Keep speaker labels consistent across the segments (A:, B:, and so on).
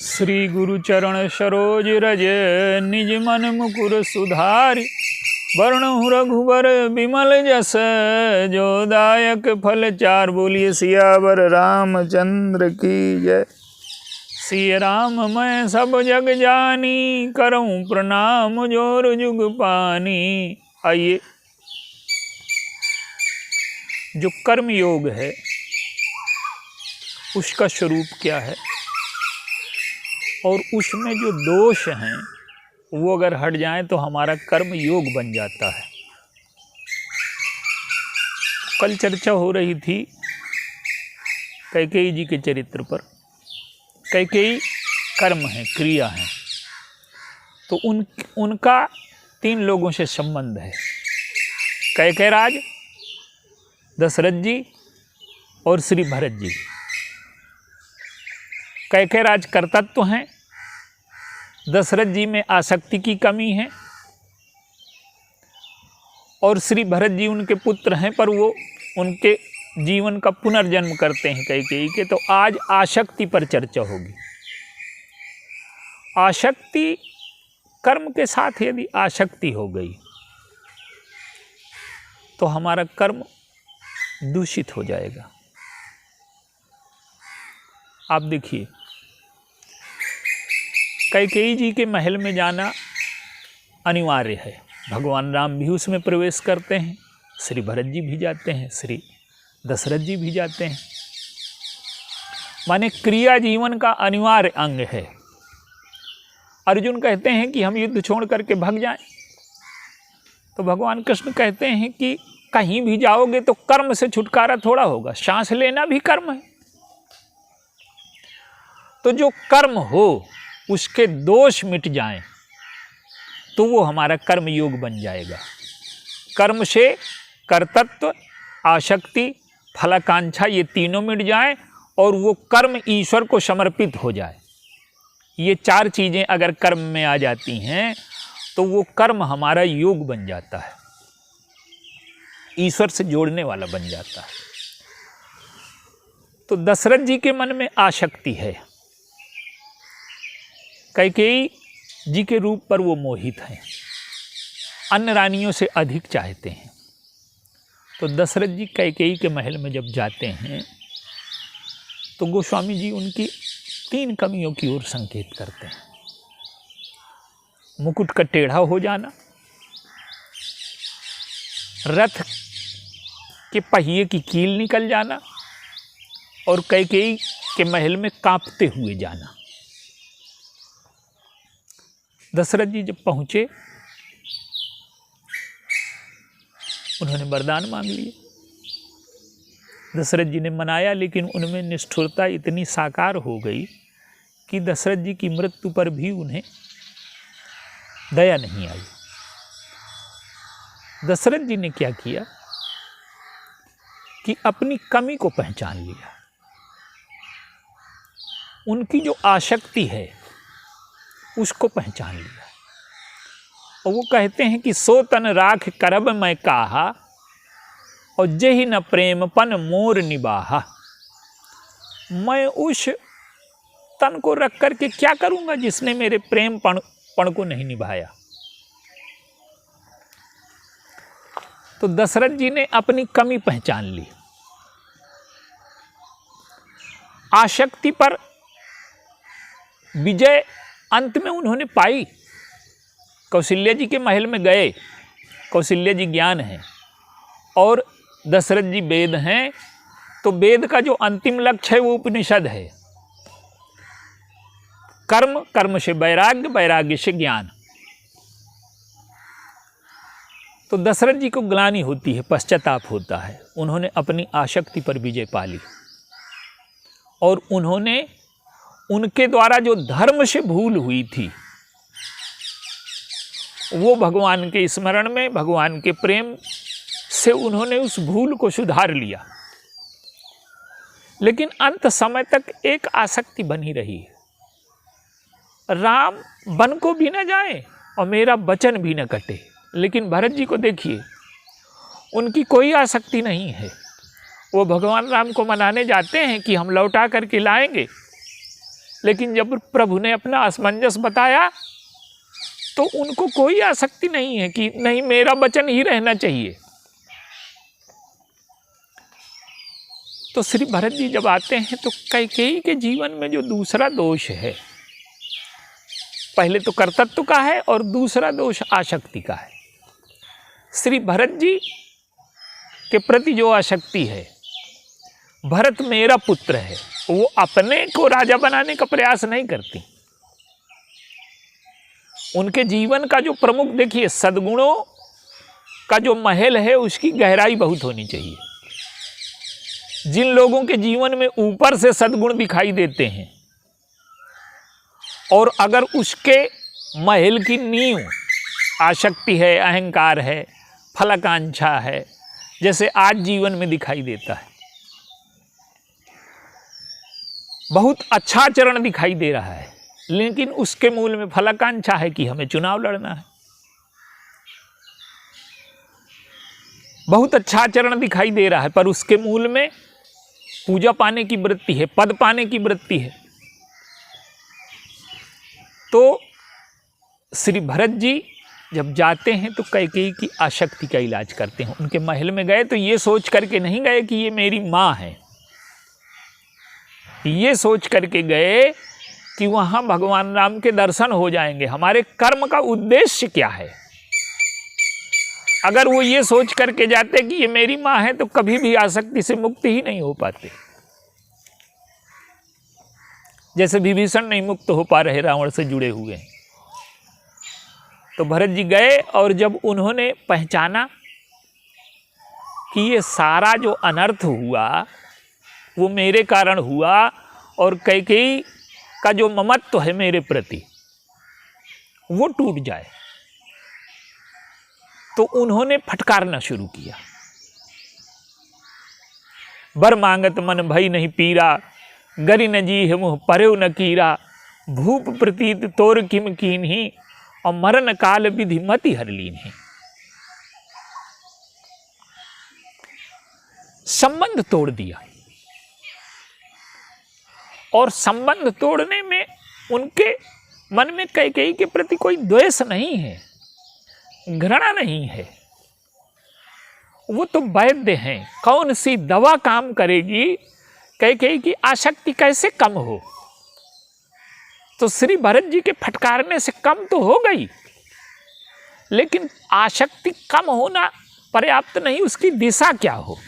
A: श्री गुरु चरण सरोज रज निज मन मुकुर सुधारि वरणु रघुबर विमल जस जो दायक फल चार। बोलिए सियावर रामचंद्र की जय। सिय राम मैं सब जग जानी करऊं प्रणाम जोर जुग पानी। आइए, जो कर्म योग है उसका स्वरूप क्या है और उसमें जो दोष हैं वो अगर हट जाए तो हमारा कर्म योग बन जाता है। कल चर्चा हो रही थी कैकेयी जी के चरित्र पर। कैकेयी कर्म है, क्रिया है, तो उनका 3 लोगों से संबंध है, कैकेयराज, दशरथ जी और श्री भरत जी। कैकेयराज कर्तत्व हैं, दशरथ जी में आसक्ति की कमी है और श्री भरत जी उनके पुत्र हैं, पर वो उनके जीवन का पुनर्जन्म करते हैं कैकेयी के। तो आज आसक्ति पर चर्चा होगी। आसक्ति, कर्म के साथ यदि आसक्ति हो गई तो हमारा कर्म दूषित हो जाएगा। आप देखिए, कैकेयी जी के महल में जाना अनिवार्य है। भगवान राम भी उसमें प्रवेश करते हैं, श्री भरत जी भी जाते हैं, श्री दशरथ जी भी जाते हैं। माने क्रिया जीवन का अनिवार्य अंग है। अर्जुन कहते हैं कि हम युद्ध छोड़ करके भाग जाएं, तो भगवान कृष्ण कहते हैं कि कहीं भी जाओगे तो कर्म से छुटकारा थोड़ा होगा, सांस लेना भी कर्म है। तो जो कर्म हो उसके दोष मिट जाएं तो वो हमारा कर्म योग बन जाएगा। कर्म से कर्तत्व, आसक्ति, फलाकांक्षा ये तीनों मिट जाएं और वो कर्म ईश्वर को समर्पित हो जाए। ये 4 चीज़ें अगर कर्म में आ जाती हैं तो वो कर्म हमारा योग बन जाता है, ईश्वर से जोड़ने वाला बन जाता है। तो दशरथ जी के मन में आसक्ति है, कैकेयी जी के रूप पर वो मोहित हैं, अन्य रानियों से अधिक चाहते हैं। तो दशरथ जी कैकेयी के महल में जब जाते हैं तो गोस्वामी जी उनकी 3 कमियों की ओर संकेत करते हैं। मुकुट का टेढ़ा हो जाना, रथ के पहिए की कील निकल जाना और कैकेयी के महल में कांपते हुए जाना। दशरथ जी जब पहुंचे उन्होंने वरदान मांग लिए। दशरथ जी ने मनाया, लेकिन उनमें निष्ठुरता इतनी साकार हो गई कि दशरथ जी की मृत्यु पर भी उन्हें दया नहीं आई। दशरथ जी ने क्या किया कि अपनी कमी को पहचान लिया। उनकी जो आसक्ति है उसको पहचान लिया और वो कहते हैं कि सो तन राख करब मैं काहा और जेहि न प्रेम पन मोर निबाहा। मैं उस तन को रख करके क्या करूंगा जिसने मेरे प्रेम पण को नहीं निभाया। तो दशरथ जी ने अपनी कमी पहचान ली। आसक्ति पर विजय अंत में उन्होंने पाई। कौशल्या जी के महल में गए, कौशल्या जी ज्ञान है और दशरथ जी वेद हैं, तो वेद का जो अंतिम लक्ष्य है वो उपनिषद है। कर्म, कर्म से वैराग्य, वैराग्य से ज्ञान। तो दशरथ जी को ग्लानि होती है, पश्चाताप होता है। उन्होंने अपनी आसक्ति पर विजय पा ली और उन्होंने उनके द्वारा जो धर्म से भूल हुई थी वो भगवान के स्मरण में, भगवान के प्रेम से उन्होंने उस भूल को सुधार लिया। लेकिन अंत समय तक एक आसक्ति बनी रही। राम वन को भी न जाए और मेरा वचन भी न कटे। लेकिन भरत जी को देखिए, उनकी कोई आसक्ति नहीं है। वो भगवान राम को मनाने जाते हैं कि हम लौटा करके लाएंगे, लेकिन जब प्रभु ने अपना असमंजस बताया तो उनको कोई आसक्ति नहीं है कि नहीं मेरा वचन ही रहना चाहिए। तो श्री भरत जी जब आते हैं तो कैकेयी के जीवन में जो दूसरा दोष है, पहले तो कर्तृत्व का है और दूसरा दोष आसक्ति का है। श्री भरत जी के प्रति जो आसक्ति है, भरत मेरा पुत्र है, वो अपने को राजा बनाने का प्रयास नहीं करती। उनके जीवन का जो प्रमुख देखिए सद्गुणों का जो महल है उसकी गहराई बहुत होनी चाहिए। जिन लोगों के जीवन में ऊपर से सद्गुण दिखाई देते हैं और अगर उसके महल की नींव आसक्ति है, अहंकार है, फलाकांक्षा है, जैसे आज जीवन में दिखाई देता है, बहुत अच्छा आचरण दिखाई दे रहा है, लेकिन उसके मूल में फलाकांक्षा है कि हमें चुनाव लड़ना है। बहुत अच्छा आचरण दिखाई दे रहा है पर उसके मूल में पूजा पाने की वृत्ति है, पद पाने की वृत्ति है। तो श्री भरत जी जब जाते हैं तो कैकेयी की आसक्ति का इलाज करते हैं। उनके महल में गए तो ये सोच करके नहीं गए कि ये मेरी माँ है, ये सोच करके गए कि वहाँ भगवान राम के दर्शन हो जाएंगे। हमारे कर्म का उद्देश्य क्या है? अगर वो ये सोच करके जाते कि ये मेरी माँ है तो कभी भी आसक्ति से मुक्त ही नहीं हो पाते। जैसे विभीषण नहीं मुक्त हो पा रहे रावण से जुड़े हुए हैं। तो भरत जी गए और जब उन्होंने पहचाना कि ये सारा जो अनर्थ हुआ वो मेरे कारण हुआ और कैकेयी का जो ममत्व है मेरे प्रति वो टूट जाए, तो उन्होंने फटकारना शुरू किया। बर मांगत मन भई नहीं पीरा, गरि न जीह मुँह पर्यो न कीरा, भूप प्रतीत तोर किम कीन्ही, और मरण काल विधि मति हर लीन्ही। संबंध तोड़ दिया और संबंध तोड़ने में उनके मन में कैकेयी के प्रति कोई द्वेष नहीं है, घृणा नहीं है। वो तो वैद्य हैं, कौन सी दवा काम करेगी, कैकेयी की आसक्ति कैसे कम हो। तो श्री भरत जी के फटकारने से कम तो हो गई, लेकिन आसक्ति कम होना पर्याप्त नहीं, उसकी दिशा क्या हो।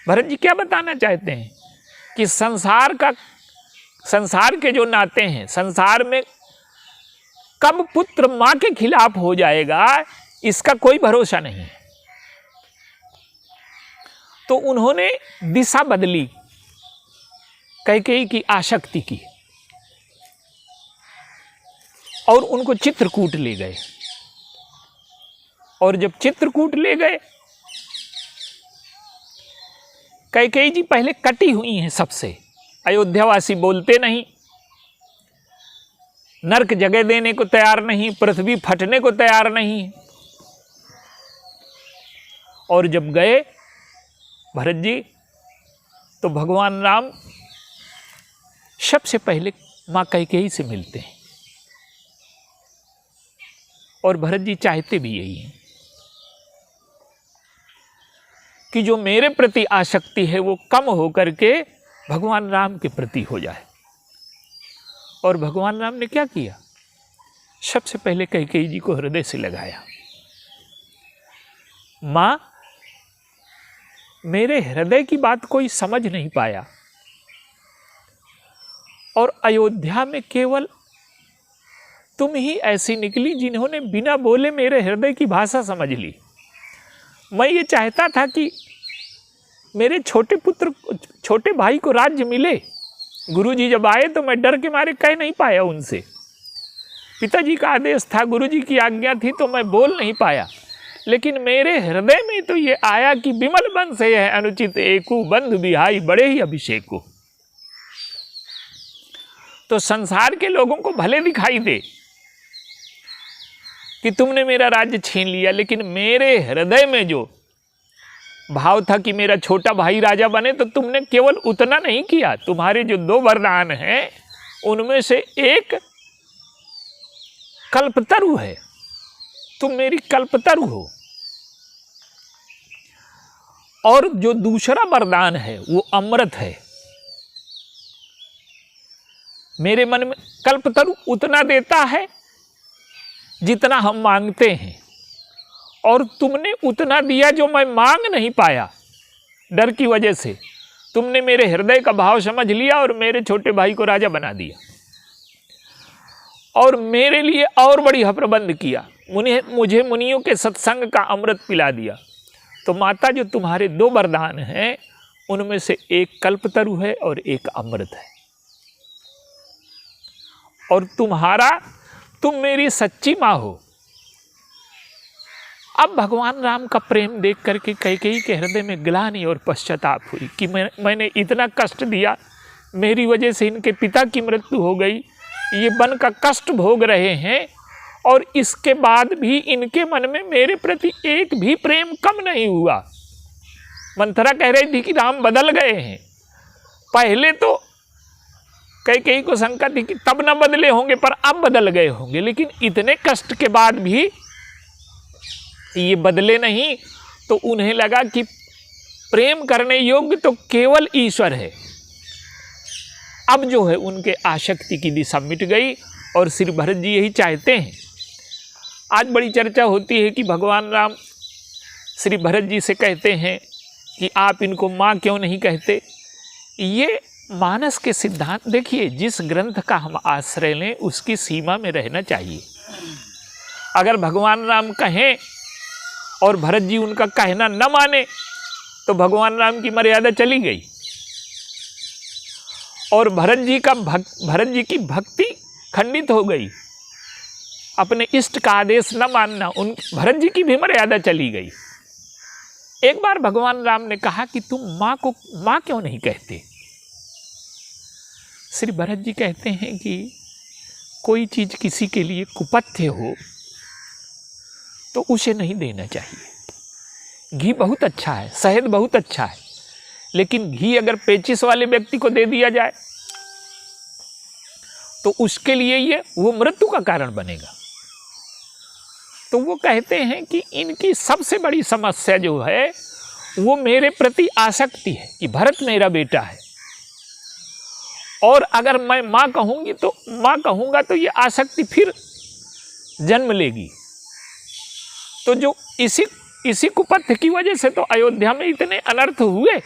A: भरत जी क्या बताना चाहते हैं कि संसार के जो नाते हैं, संसार में कब पुत्र मां के खिलाफ हो जाएगा इसका कोई भरोसा नहीं है। तो उन्होंने दिशा बदली कैकेयी की आसक्ति की और उनको चित्रकूट ले गए। और जब चित्रकूट ले गए, कैकेयी जी पहले कटी हुई हैं सबसे, अयोध्यावासी बोलते नहीं, नरक जगह देने को तैयार नहीं, पृथ्वी फटने को तैयार नहीं। और जब गए भरत जी तो भगवान राम सबसे पहले मां कैकेयी से मिलते हैं और भरत जी चाहते भी यही हैं कि जो मेरे प्रति आसक्ति है वो कम होकर के भगवान राम के प्रति हो जाए। और भगवान राम ने क्या किया, सबसे पहले कैकेयी जी को हृदय से लगाया। मां, मेरे हृदय की बात कोई समझ नहीं पाया और अयोध्या में केवल तुम ही ऐसी निकली जिन्होंने बिना बोले मेरे हृदय की भाषा समझ ली। मैं ये चाहता था कि मेरे छोटे भाई को राज्य मिले। गुरुजी जब आए तो मैं डर के मारे कह नहीं पाया उनसे, पिताजी का आदेश था, गुरुजी की आज्ञा थी तो मैं बोल नहीं पाया। लेकिन मेरे हृदय में तो ये आया कि विमल बन से है अनुचित एकु, बंधु बिहाई बड़े ही अभिषेकु। तो संसार के लोगों को भले दिखाई दे कि तुमने मेरा राज्य छीन लिया, लेकिन मेरे हृदय में जो भाव था कि मेरा छोटा भाई राजा बने, तो तुमने केवल उतना नहीं किया। तुम्हारे जो 2 वरदान हैं उनमें से एक कल्पतरु है, तुम मेरी कल्पतरु हो। और जो दूसरा वरदान है वो अमृत है। मेरे मन में कल्पतरु उतना देता है जितना हम मांगते हैं, और तुमने उतना दिया जो मैं मांग नहीं पाया। डर की वजह से तुमने मेरे हृदय का भाव समझ लिया और मेरे छोटे भाई को राजा बना दिया, और मेरे लिए और बढ़िया प्रबंध किया, मुझे मुनियों के सत्संग का अमृत पिला दिया। तो माता, जो तुम्हारे 2 वरदान हैं उनमें से एक कल्पतरु है और एक अमृत है। और तुम मेरी सच्ची माँ हो। अब भगवान राम का प्रेम देख करके कैकेयी के हृदय में ग्लानि और पश्चाताप हुई कि मैंने इतना कष्ट दिया, मेरी वजह से इनके पिता की मृत्यु हो गई, ये वन का कष्ट भोग रहे हैं, और इसके बाद भी इनके मन में मेरे प्रति एक भी प्रेम कम नहीं हुआ। मंथरा कह रही थी कि राम बदल गए हैं। पहले तो कैकेयी को शंका थी कि तब न बदले होंगे, पर अब बदल गए होंगे, लेकिन इतने कष्ट के बाद भी ये बदले नहीं। तो उन्हें लगा कि प्रेम करने योग्य तो केवल ईश्वर है। अब जो है उनके आसक्ति की दिशा मिट गई, और श्री भरत जी यही चाहते हैं। आज बड़ी चर्चा होती है कि भगवान राम श्री भरत जी से कहते हैं कि आप इनको माँ क्यों नहीं कहते। ये मानस के सिद्धांत देखिए, जिस ग्रंथ का हम आश्रय लें उसकी सीमा में रहना चाहिए। अगर भगवान राम कहें और भरत जी उनका कहना न माने तो भगवान राम की मर्यादा चली गई, और भरत जी की भक्ति खंडित हो गई। अपने इष्ट का आदेश न मानना, उन भरत जी की भी मर्यादा चली गई। एक बार भगवान राम ने कहा कि तुम माँ को माँ क्यों नहीं कहते। श्री भरत जी कहते हैं कि कोई चीज किसी के लिए कुपथ्य हो तो उसे नहीं देना चाहिए। घी बहुत अच्छा है, शहद बहुत अच्छा है, लेकिन घी अगर पेचिश वाले व्यक्ति को दे दिया जाए तो उसके लिए वो मृत्यु का कारण बनेगा। तो वो कहते हैं कि इनकी सबसे बड़ी समस्या जो है वो मेरे प्रति आसक्ति है कि भरत मेरा बेटा है, और अगर मैं माँ कहूँगा तो ये आसक्ति फिर जन्म लेगी। तो जो इसी कुपथ्य की वजह से तो अयोध्या में इतने अनर्थ हुए।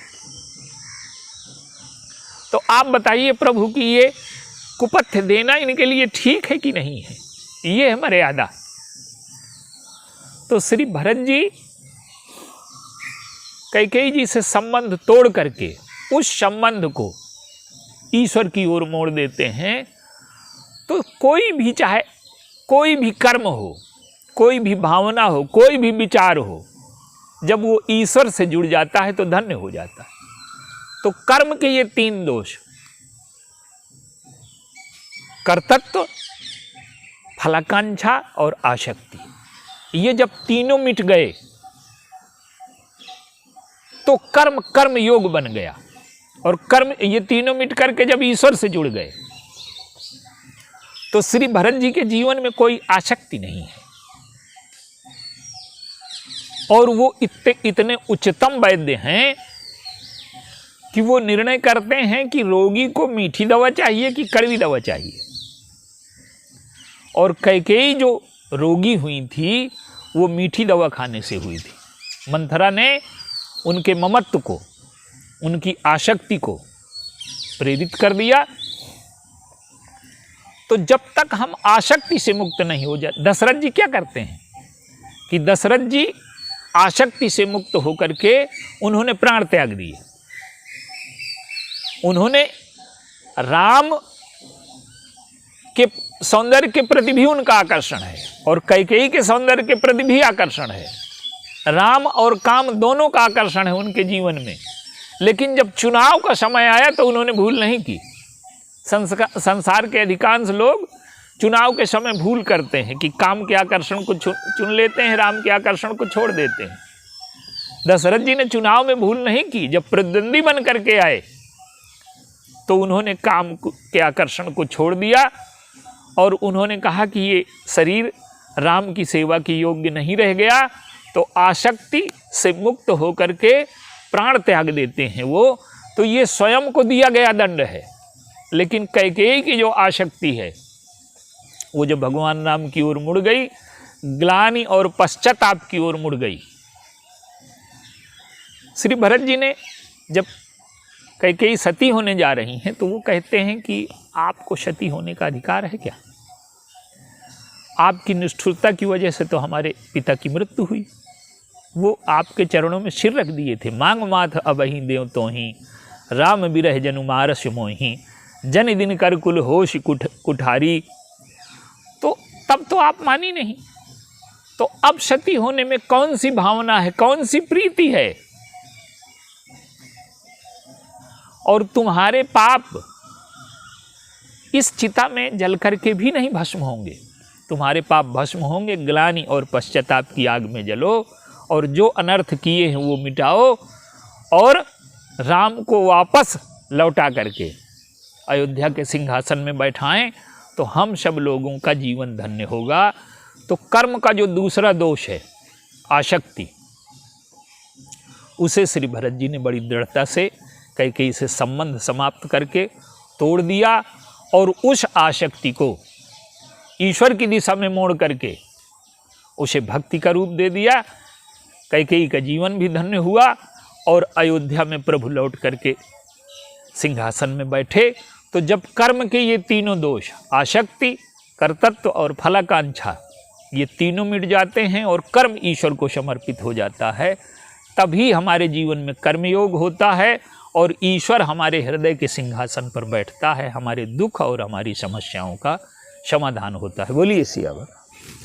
A: तो आप बताइए प्रभु कि ये कुपथ्य देना इनके लिए ठीक है कि नहीं है। ये है मर्यादा। तो श्री भरत जी कैकेयी जी से संबंध तोड़ करके उस संबंध को ईश्वर की ओर मोड़ देते हैं। तो कोई भी, चाहे कोई भी कर्म हो, कोई भी भावना हो, कोई भी विचार हो, जब वो ईश्वर से जुड़ जाता है तो धन्य हो जाता है। तो कर्म के ये 3 दोष, कर्तृत्व, फलाकांक्षा और आसक्ति, ये जब तीनों मिट गए तो कर्म योग बन गया। और कर्म, ये तीनों मिट करके जब ईश्वर से जुड़ गए तो श्री भरत जी के जीवन में कोई आसक्ति नहीं है। और वो इतने उच्चतम वैद्य हैं कि वो निर्णय करते हैं कि रोगी को मीठी दवा चाहिए कि कड़वी दवा चाहिए। और कैकेयी जो रोगी हुई थी वो मीठी दवा खाने से हुई थी। मंथरा ने उनके ममत्व को, उनकी आसक्ति को प्रेरित कर दिया। तो जब तक हम आसक्ति से मुक्त नहीं हो जाए, दशरथ जी क्या करते हैं कि दशरथ जी आसक्ति से मुक्त होकर के उन्होंने प्राण त्याग दिए। उन्होंने राम के सौंदर्य के प्रति भी उनका आकर्षण है और कैकेयी के सौंदर्य के प्रति भी आकर्षण है। राम और काम दोनों का आकर्षण है उनके जीवन में। लेकिन जब चुनाव का समय आया तो उन्होंने भूल नहीं की। संसार के अधिकांश लोग चुनाव के समय भूल करते हैं कि काम के आकर्षण को चुन लेते हैं, राम के आकर्षण को छोड़ देते हैं। दशरथ जी ने चुनाव में भूल नहीं की। जब प्रतिद्वंदी बन करके आए तो उन्होंने काम के आकर्षण को छोड़ दिया और उन्होंने कहा कि ये शरीर राम की सेवा के योग्य नहीं रह गया, तो आसक्ति से मुक्त होकर के प्राण त्याग देते हैं वो। तो ये स्वयं को दिया गया दंड है। लेकिन कैकेयी की जो आसक्ति है वो जब भगवान राम की ओर मुड़ गई, ग्लानि और पश्चाताप की ओर मुड़ गई। श्री भरत जी ने जब कैकेयी सती होने जा रही हैं तो वो कहते हैं कि आपको सती होने का अधिकार है क्या? आपकी निष्ठुरता की वजह से तो हमारे पिता की मृत्यु हुई। वो आपके चरणों में सिर रख दिए थे। मांग माथ अबहि देव तो ही, राम बिरह जनु मारस मोहि, जन दिन कर कुल होश कुठारी। तो तब तो आप मानी नहीं। तो अब सती होने में कौन सी भावना है, कौन सी प्रीति है? और तुम्हारे पाप इस चिता में जल करके भी नहीं भस्म होंगे। तुम्हारे पाप भस्म होंगे, ग्लानि और पश्चाताप की आग में जलो और जो अनर्थ किए हैं वो मिटाओ और राम को वापस लौटा करके अयोध्या के सिंहासन में बैठाएं, तो हम सब लोगों का जीवन धन्य होगा। तो कर्म का जो दूसरा दोष है, आसक्ति, उसे श्री भरत जी ने बड़ी दृढ़ता से कैकेयी से संबंध समाप्त करके तोड़ दिया और उस आसक्ति को ईश्वर की दिशा में मोड़ करके उसे भक्ति का रूप दे दिया। कैकेयी का जीवन भी धन्य हुआ और अयोध्या में प्रभु लौट करके सिंहासन में बैठे। तो जब कर्म के ये तीनों दोष, आसक्ति, कर्तृत्व और फलाकांक्षा, ये तीनों मिट जाते हैं और कर्म ईश्वर को समर्पित हो जाता है, तभी हमारे जीवन में कर्मयोग होता है और ईश्वर हमारे हृदय के सिंहासन पर बैठता है। हमारे दुख और हमारी समस्याओं का समाधान होता है। बोलिए सियावर।